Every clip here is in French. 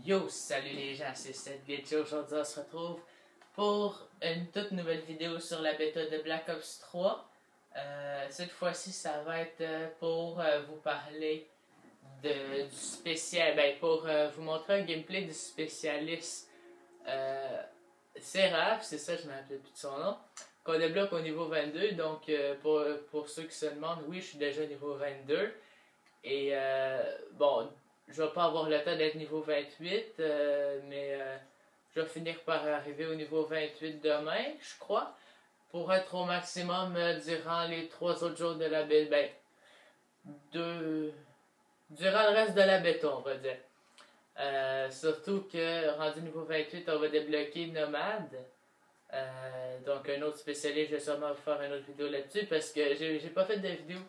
Yo, salut les gens, c'est SetGlitch. Aujourd'hui, on se retrouve pour une toute nouvelle vidéo sur la bêta de Black Ops 3. Cette fois-ci, ça va être pour vous parler du spécial, pour vous montrer un gameplay du spécialiste Seraph, c'est ça, je ne me rappelle plus de son nom, qu'on débloque au niveau 22. Donc, pour ceux qui se demandent, oui, je suis déjà niveau 22. Et bon, je vais pas avoir le temps d'être niveau 28, mais je vais finir par arriver au niveau 28 demain, je crois, pour être au maximum durant les 3 autres jours de la bêta. Durant le reste de la bêta, on va dire. Surtout que, rendu niveau 28, on va débloquer Nomade. Donc, un autre spécialiste, je vais sûrement vous faire une autre vidéo là-dessus parce que j'ai pas fait de vidéo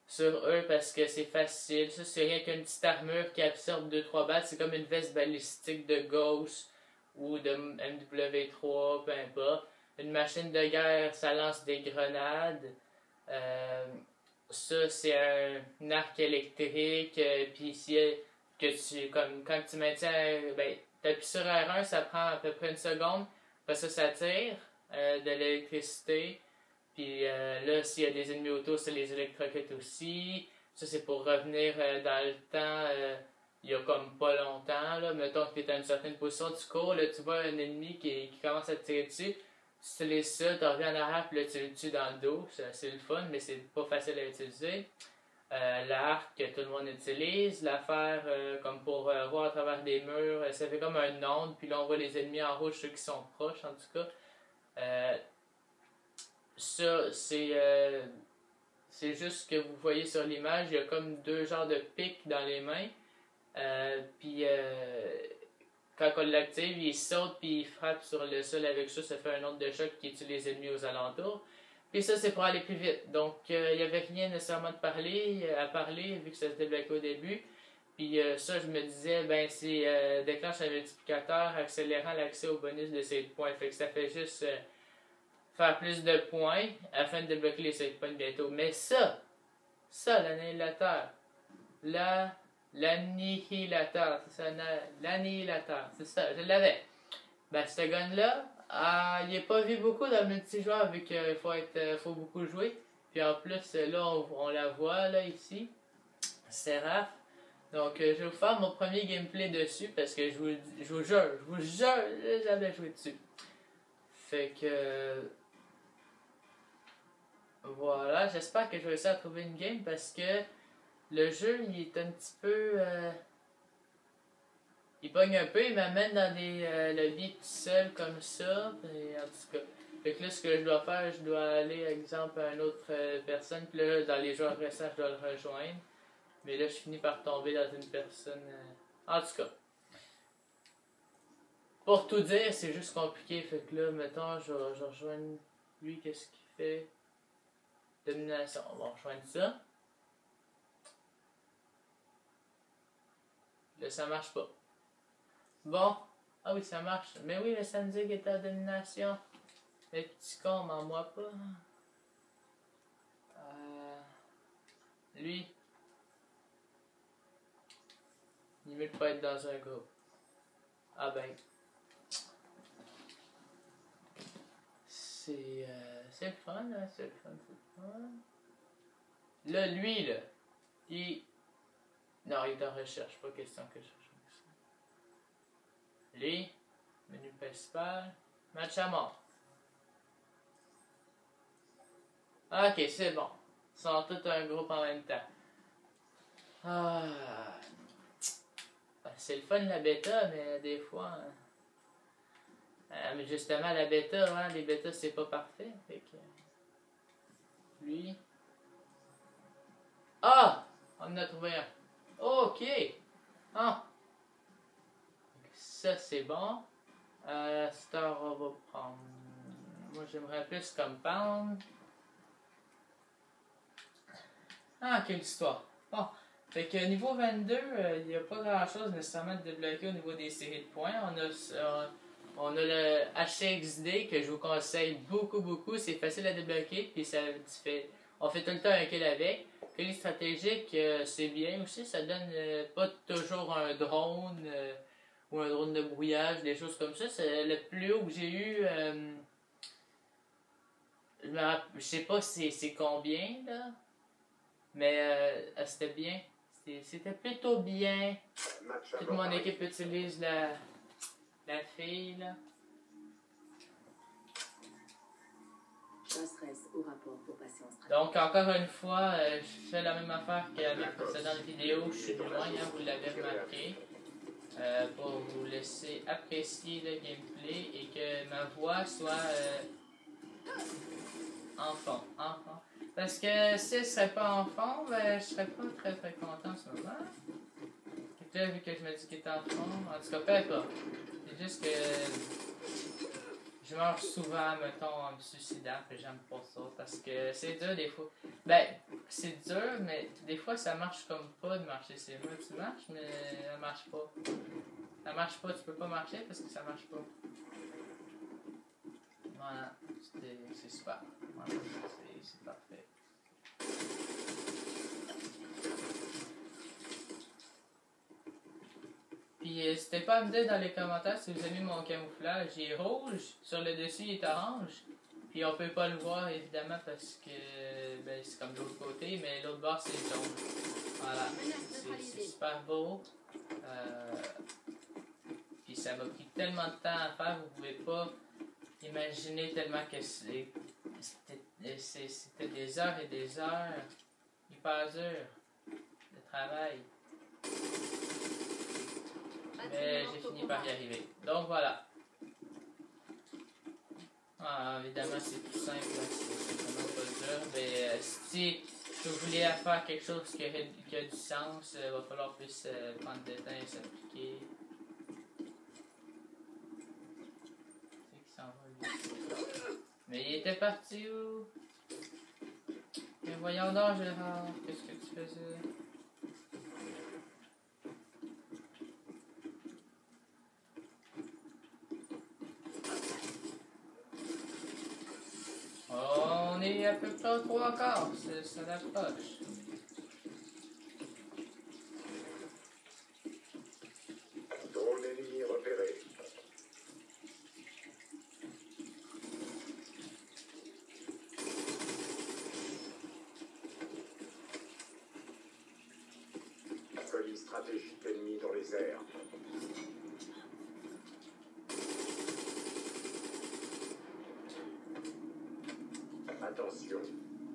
sur eux parce que c'est facile. Ça, c'est rien qu'une petite armure qui absorbe 2-3 balles. C'est comme une veste balistique de Ghost ou de MW3, peu importe. Une machine de guerre, ça lance des grenades. Ça, c'est un arc électrique. Puis comme quand tu maintiens, t'appuies sur R1, ça prend à peu près une seconde. Après ça tire de l'électricité. Puis là, s'il y a des ennemis autour, ça les électrocute aussi. Ça, c'est pour revenir dans le temps, il y a comme pas longtemps. Là. Mettons que tu es à une certaine position, tu cours, là, tu vois un ennemi qui commence à te tirer dessus. Tu utilises ça, tu reviens en arrière, puis là, tu le tues dans le dos. C'est le fun, mais c'est pas facile à utiliser. L'arc que tout le monde utilise. L'affaire, comme pour voir à travers des murs, ça fait comme un onde, puis là, on voit les ennemis en rouge, ceux qui sont proches, en tout cas. Ça, c'est juste ce que vous voyez sur l'image. Il y a comme 2 genres de pics dans les mains. Puis quand on l'active, il saute puis il frappe sur le sol avec ça. Ça fait un onde de choc qui tue les ennemis aux alentours. Puis ça, c'est pour aller plus vite. Donc, il n'y avait rien nécessairement à parler vu que ça se débloquait au début. Puis ça, je me disais, c'est déclenche un multiplicateur accélérant l'accès au bonus de ces points. Fait que ça fait juste faire plus de points afin de débloquer les save points bientôt. Mais ça, l'annihilateur, l'annihilateur, c'est ça, l'annihilateur, c'est ça, je l'avais. Ce gun-là, il n'est pas vu beaucoup dans le multijoueur vu qu'il faut beaucoup jouer. Puis en plus, là, on la voit, là, ici, Seraph. Donc, je vais vous faire mon premier gameplay dessus parce que je vous jure, j'ai jamais joué dessus. Fait que voilà, j'espère que je vais réussir à trouver une game parce que le jeu, il est un petit peu... il pogne un peu, il m'amène dans des lobbies tout seul comme ça. Et en tout cas, fait que là, ce que je dois faire, je dois aller, exemple, à une autre personne. Puis là, dans les joueurs récents, je dois le rejoindre. Mais là, je finis par tomber dans une personne... En tout cas, pour tout dire, c'est juste compliqué. Fait que là, mettons, je rejoins lui, qu'est-ce qu'il fait? Domination, on va rejoindre ça. Là, ça marche pas. Bon, ah oui, ça marche. Mais oui, le samedi qui est à domination. Le petit con, m'envoie pas. Lui, il veut pas être dans un groupe. Ah ben. C'est le fun, hein? C'est le fun. Là, lui, là, non, il est en recherche, pas question que je cherche ça. Lui, menu principal, match à mort. Ok, c'est bon. Ils sont tous un groupe en même temps. C'est le fun la bêta, mais des fois... mais justement, la bêta, hein, les bêtas, c'est pas parfait. Fait que... Lui... Ah! On en a trouvé un. Ok! Ah! Ça, c'est bon. Star, on va prendre... Moi, j'aimerais plus Compound. Ah, quelle histoire! Bon. Fait que niveau 22, il n'y a pas grand chose nécessairement de débloquer au niveau des séries de points. On a le HCXD que je vous conseille beaucoup. C'est facile à débloquer. Puis on fait tout le temps un kill avec. Kill stratégique, c'est bien aussi. Ça donne pas toujours un drone ou un drone de brouillage, des choses comme ça. C'est le plus haut que j'ai eu. Je sais pas c'est combien, là. Mais c'était bien. C'était plutôt bien. Toute mon équipe utilise la fille, là. Donc, encore une fois, je fais la même affaire qu'avec la précédente vidéo. Je suis loin, hein, vous l'avez remarqué. Pour vous laisser apprécier le gameplay et que ma voix soit en fond. Parce que si elle serait pas en fond, ben, je serais pas très content en ce moment. Et là, vu que je me dis qu'il est en fond, en tout cas, peu importe. C'est juste que je marche souvent, mettons, en me suicidant, que j'aime pas ça. Parce que c'est dur des fois. Ben, c'est dur, mais des fois ça marche comme pas de marcher. C'est vrai, tu marches, mais ça marche pas. Ça marche pas, tu peux pas marcher parce que ça marche pas. Voilà, c'est super. Voilà, c'est parfait. Puis n'hésitez pas à me dire dans les commentaires si vous aimez mon camouflage. Il est rouge, sur le dessus il est orange. Puis on peut pas le voir évidemment parce que ben, c'est comme de l'autre côté, mais l'autre bord c'est jaune. Voilà, c'est super beau. Puis ça m'a pris tellement de temps à faire, vous pouvez pas imaginer tellement que c'était des heures et des heures hyper dur de travail. Mais j'ai fini par y arriver. Donc voilà. Ah, évidemment c'est tout simple, c'est vraiment pas dur. Mais si vous voulez faire quelque chose qui a du sens, il va falloir plus prendre le temps et s'appliquer. Mais il était parti où? Mais voyons donc, Gérard, qu'est-ce que tu faisais? On est à peu près 3/4, ça l'approche. Drone ennemi repéré. Colis stratégique ennemi dans les airs. Attention,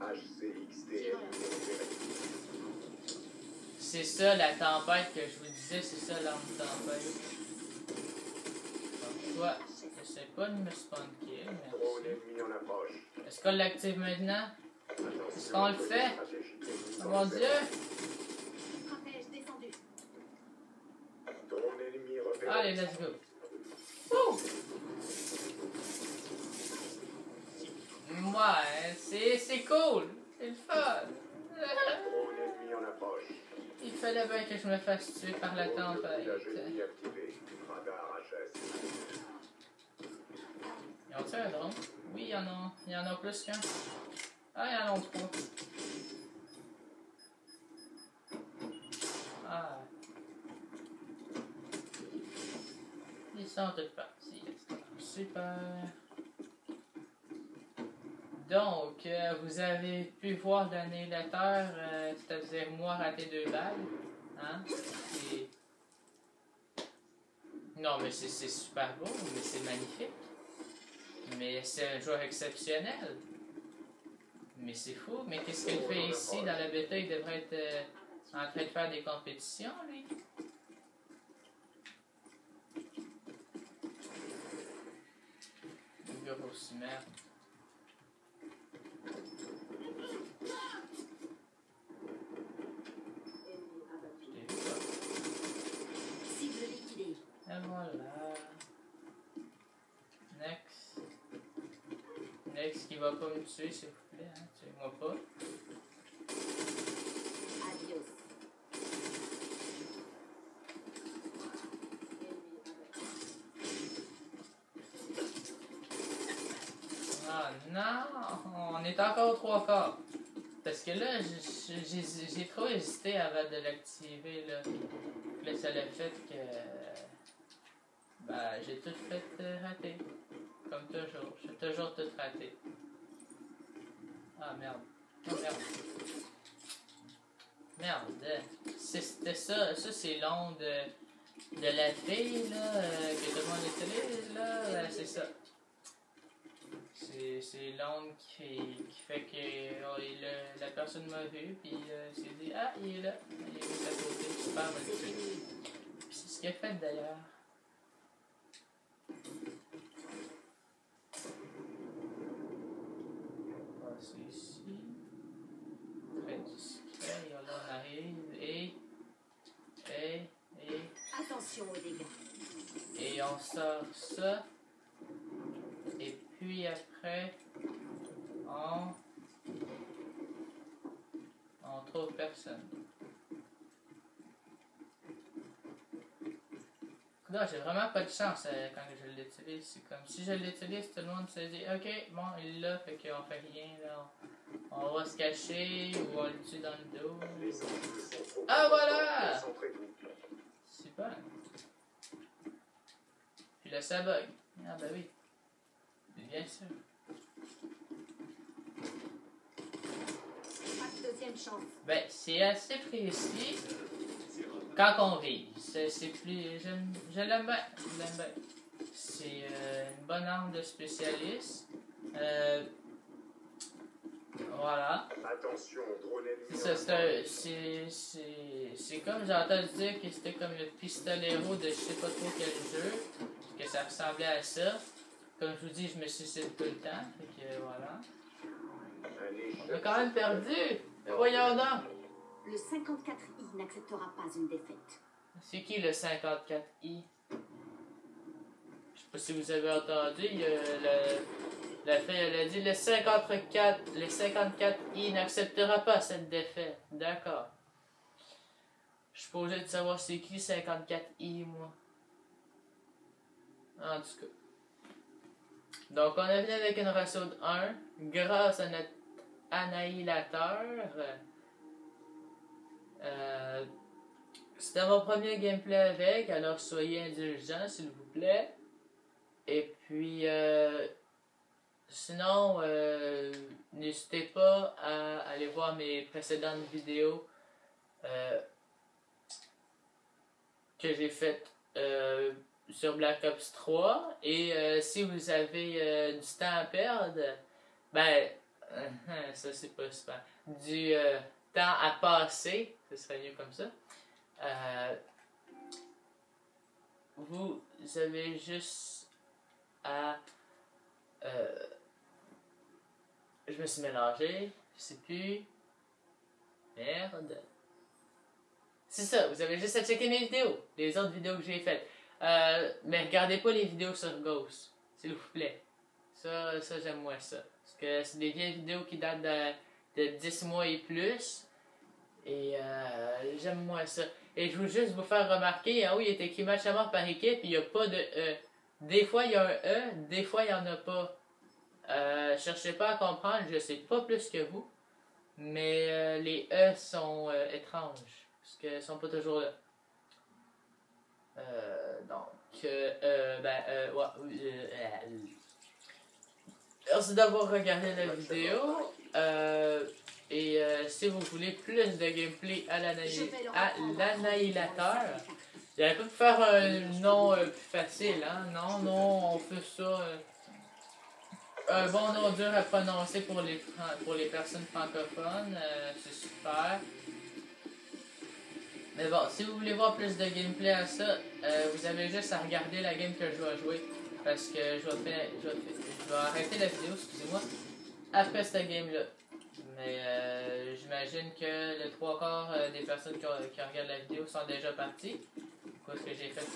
HCXD ennemi repéré. C'est ça la tempête que je vous disais, c'est ça l'arme tempête. Donc toi, j'essaie pas de me spawn kill, Drone merci. ennemi en approche. Est-ce qu'on l'active maintenant? Est-ce qu'on le Attention, fait? stratégique ennemi Oh dans mon les dieu! airs. Drone ennemi repéré. Allez, let's go! Wouh! Ouais, c'est cool! C'est le fun! Drone ennemi en approche. Il fallait bien que je me fasse tuer par la Drone de tempête. pilotage ennemi activé. Radar HS. Ils ont-tu un drone? Oui, il y en a plus qu'un. Ah, il y en a 3. Ah. Ils sont tous partis. Super. Donc, vous avez pu voir l'annihilateur, c'est-à-dire moi rater 2 balles. Hein? Non, mais c'est super beau, mais c'est magnifique. Mais c'est un joueur exceptionnel. Mais c'est fou. Mais qu'est-ce qu'il fait ici dans la bêta? Il devrait être en train de faire des compétitions, lui. Grosse merde. Et voilà. Next. Next qui va pas me tuer, s'il vous plaît. Hein? Tuez-moi pas. Ah non! On est encore 3/4. Parce que là, j'ai trop hésité avant de l'activer. Là, ça l'a fait que Ben, j'ai tout fait rater. Comme toujours. J'ai toujours tout raté. Ah, merde. Oh, merde. Merde. C'était ça. Ça, c'est l'onde de la fille, là, que tout le monde utilise, là. C'est ça. C'est l'onde qui fait que la personne m'a vu, puis s'est dit, ah, il est là. Il est juste à côté. Super, magnifique. Puis c'est ce qu'il a fait d'ailleurs. C'est ici. Très discret. Et là, on arrive. Et. Attention aux dégâts. Et on sort ça. Et puis après, on trouve personne. Non, j'ai vraiment pas de chance quand je l'utilise. C'est comme si je l'utilise, tout le monde se dit ok, bon, il l'a, fait qu'on fait rien. Là. On va se cacher ou on le tue dans le dos. Ah voilà! Super. Puis là, ça bug. Ah ben oui. Bien sûr. Deuxième chance. Ben, c'est assez précis quand on vise. C'est plus. Je l'aime bien. Je l'aime bien. C'est une bonne arme de spécialiste. Voilà. Attention, drone C'est ça, c'est comme j'ai entendu dire que c'était comme le pistolero de je sais pas trop quel jeu, que ça ressemblait à ça. Comme je vous dis, je me suicide tout le temps, fait que voilà. On a quand même perdu! Mais voyons donc! Le 54I n'acceptera pas une défaite. C'est qui le 54I? Je sais pas si vous avez entendu, la fille elle a dit le 54I n'acceptera pas cette défaite. D'accord. Je suis pas obligé de savoir c'est qui 54I, moi. En tout cas. Donc on est venu avec une ratio de 1 grâce à notre annihilateur. C'était mon premier gameplay avec, alors soyez indulgents s'il vous plaît. Et puis sinon, n'hésitez pas à aller voir mes précédentes vidéos que j'ai faites sur Black Ops 3. Et si vous avez du temps à perdre, ben, ça c'est pas super. Du temps à passer, ce serait mieux comme ça. Vous avez juste à. Je me suis mélangé, je sais plus. Merde. C'est ça, vous avez juste à checker mes vidéos, les autres vidéos que j'ai faites. Mais regardez pas les vidéos sur Ghost, s'il vous plaît. Ça j'aime moins ça. Parce que c'est des vieilles vidéos qui datent de 10 mois et plus. Et j'aime moins ça. Et je veux juste vous faire remarquer, oui, il est écrit match à mort par équipe, il n'y a pas de E. Des fois il y a un E, des fois il n'y en a pas. Cherchez pas à comprendre, je sais pas plus que vous. Mais les E sont étranges. Parce qu'ils sont pas toujours là. Merci d'avoir regardé la vidéo. Et si vous voulez plus de gameplay à l'annihilateur, j'aurais pu faire un nom plus facile, hein? Non, on fait ça. Un bon nom dur à prononcer pour les personnes francophones, c'est super. Mais bon, si vous voulez voir plus de gameplay à ça, vous avez juste à regarder la game que je vais jouer. Parce que je vais arrêter la vidéo, excusez-moi, après cette game-là. Mais j'imagine que le 3/4 des personnes qui regardent la vidéo sont déjà parties. Parce que j'ai fait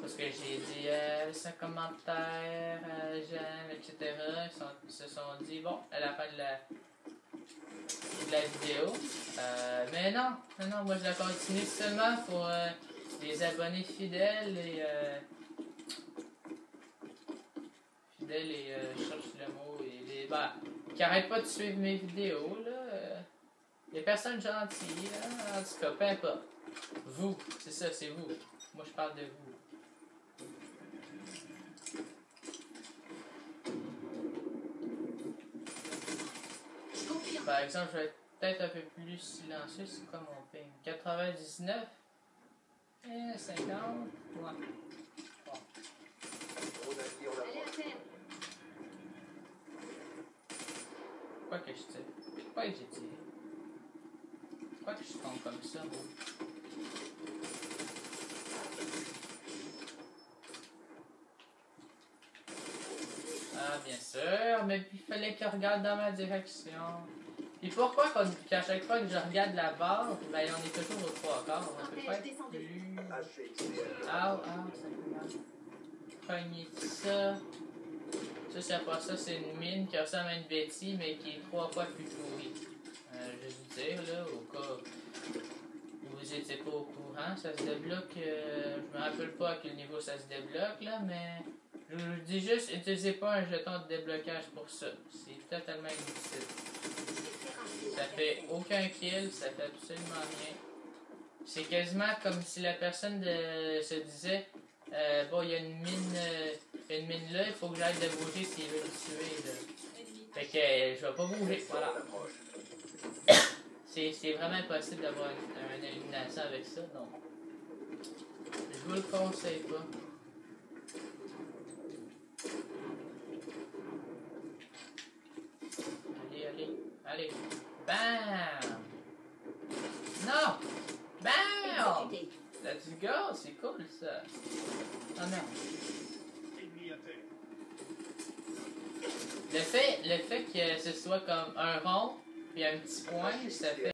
parce que j'ai dit 5 commentaires, j'aime, etc. Ils se sont dit, bon, à la fin de la vidéo. Mais non, moi je la continue seulement pour les abonnés fidèles et je cherche le mot, et qui arrêtent pas de suivre mes vidéos, là. Les personnes gentilles, là, en tout cas, peu importe. Vous, c'est ça, c'est vous. Moi, je parle de vous. Par exemple, je vais être peut-être un peu plus silencieux. C'est quoi mon ping? 99? 50? Ouais. Bon. Allez à terre. Pourquoi que je tire? Pourquoi que j'ai tiré? Pourquoi que je tombe comme ça, moi? Ah, bien sûr, mais il fallait qu'il regarde dans ma direction. Et pourquoi qu'à chaque fois que je regarde la barre, ben on est toujours aux trois quarts, on peut pas être plus... Ah, ça fait mal. Pogner ça. Ça, c'est pas ça, c'est une mine qui ressemble à une Betty, mais qui est 3 fois plus pourrie. Je vais vous dire, là, au cas où vous étiez pas au courant, ça se débloque, je me rappelle pas à quel niveau ça se débloque, là, mais je vous dis juste, utilisez pas un jeton de déblocage pour ça. C'est totalement inutile. Ça fait aucun kill, ça fait absolument rien. C'est quasiment comme si la personne se disait bon, il y a une mine là, il faut que j'aille de bouger s'il veut me tuer. Là. Fait que je vais pas bouger, voilà. C'est vraiment impossible d'avoir une élimination avec ça, donc je vous le conseille pas. Allez. Bam! Non! Bam! Let's go! C'est cool ça! Oh non! Le fait que ce soit comme un rond puis un petit point, ça fait